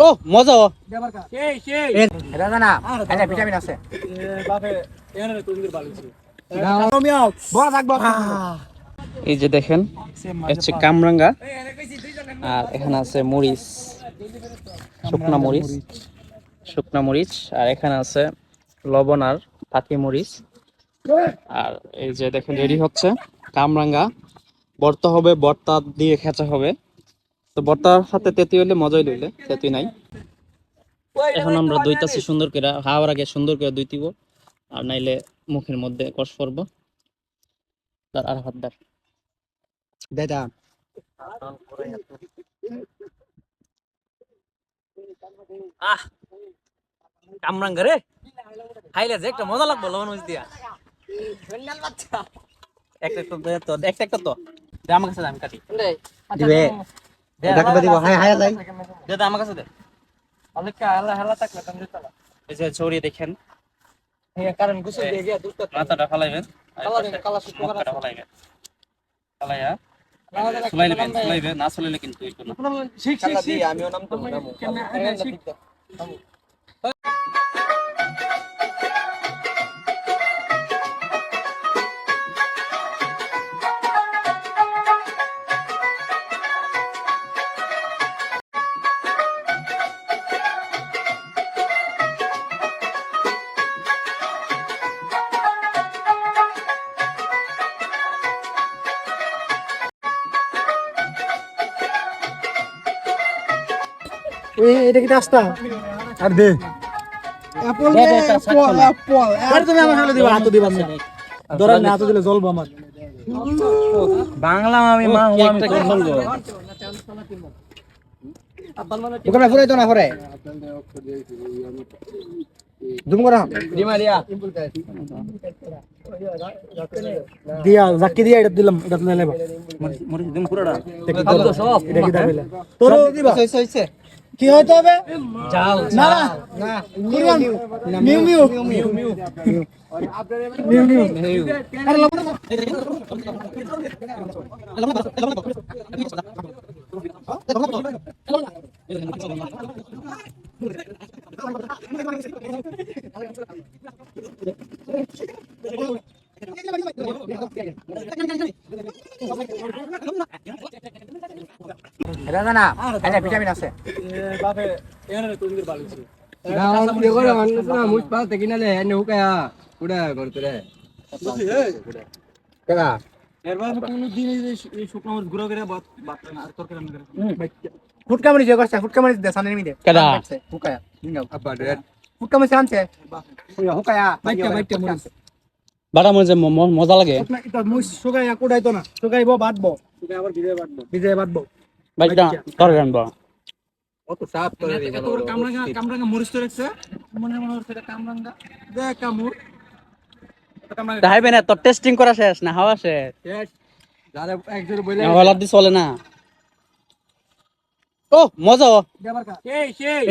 ও মজা ভিটামিন আছে এই যে দেখেন হচ্ছে কামরাঙ্গা আর এখানে আছে মরিচ শুকনা মরিচ আর এখানে আছে লবণ আর পাতি মরিচ আর এই যে দেখেন রেডি হচ্ছে কামরাঙ্গা ভর্তা হবে ভর্তা দিয়ে খেচা হবে তো ভর্তার সাথে তেঁতুল হইলে মজাই লইলে তেঁতুল নাই এখন আমরা দইতাছি সুন্দর করে খাওয়ার আগে সুন্দর করে দইতিব আর নাইলে মুখের মধ্যে কষ পড়ব আর হাত দার দাদা আহ কামরাঙ্গা রে খাইলে যে একটা মজা লাগবে লবণ মরিচ দিয়া একটা তো দে আমার কাছে দে, আমি কাটি দিবে ডাকবা দিব হাই হাই লাই দে আমার কাছে দে অনেকটা হালা থাকলে তুমি দিতালা এই যে ছড়িয়ে দেখেন এই কারণ গুছল দিয়ে গিয়া দুধটা মাথাটা ফালাইবেন কালা শুকনোটা ফালাইবেন ফালাইয়া সুলাইবেন না সুলাইলে কিন্তু এই কোন শিখ আমিও নাম তো নামু এটা কি রাস্তা আর দে অ্যাপল অ্যাপল আর তুমি আমার সামনে দিবা হাত দিবা না ধরে না হাত দিলে জ্বলবো আমার বাংলা আমি মা আমি কোন বলবো ওখানে ফুরাই তো না ফুরাই জুম করা দিয়া জাকি দিয়া এটা দিলাম এটা নিয়ে নেবা মরি দিন পুরোটা এটা কি দাবিলা তোর দিবা হইছে কি হইতে হবে জাল না না mu mu mu mu mu mu mu আরে এটা না এটা ভিটামিন আছে বাপে এখানে তুমি বালিছি গাওন দিয়ে করে মানুষ না মুছ পাল তে কিনালে এনে হুকায়া কুড়া করতে রে কেডা এর বাদ কোন দিন এই শুকনো মরিচ গুঁড়ো করে বাত না আর তরকারি রান্না করে ফুটকা মরিচ যে করছে ফুটকা মরিচ দে সামনে মিদে কেডা হুকায়া দিঙ্গাও আব্বা রে ফুটকা মরিচ আনছে হুকায়া বাইটা মরিচ বাটা মরিচ মজা লাগে এটা মুছ শুকায়া কুড়াইতো না শুকাইবো বাটবো শুকাই আবার ভিজে বাটবো বাইটা তরকারি রান্না অত সাফ করে এত বড় কামরাঙ্গা মরিচ তো রাখছে মনে হচ্ছে এটা কামরাঙ্গা দেখ কামুর তাইবে না তো টেস্টিং করা শেষ না হাওয়া শেষ যারা একজোড়ে বইলে হলাদ দি চলে না ও মজা দেবার কা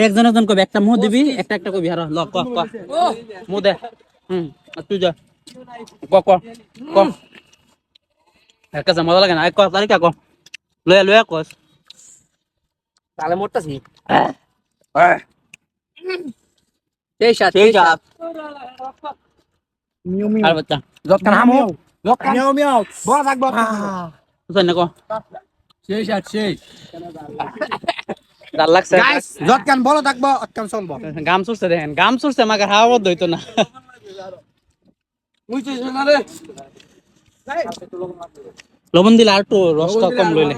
একজন একজন কবি একটা মুহ দিবি একটা একটা কবি হারা ল ক ক মুহ দে আর তুই যা ক ক ক একটা মজা লাগে না ক তারিখা ক লয়া লয়া কস তালে মোটতাছি সেই সাথ মিউ মিউ আর বাচ্চা জতকান হামু জতকান মিউ মিউ বড় থাকবো বুঝছেন না ক শেষ আর শেষ ডাল লাগছে গাইস জতকান বড় থাকবো অতকান চলবো গাম সুরছে দেখেন গাম সুরছে মাগার হাওয়া বদ্ধ হইতো না বুঝছিস না রে লবণ দিলে আর একটু রসটা কম লইলে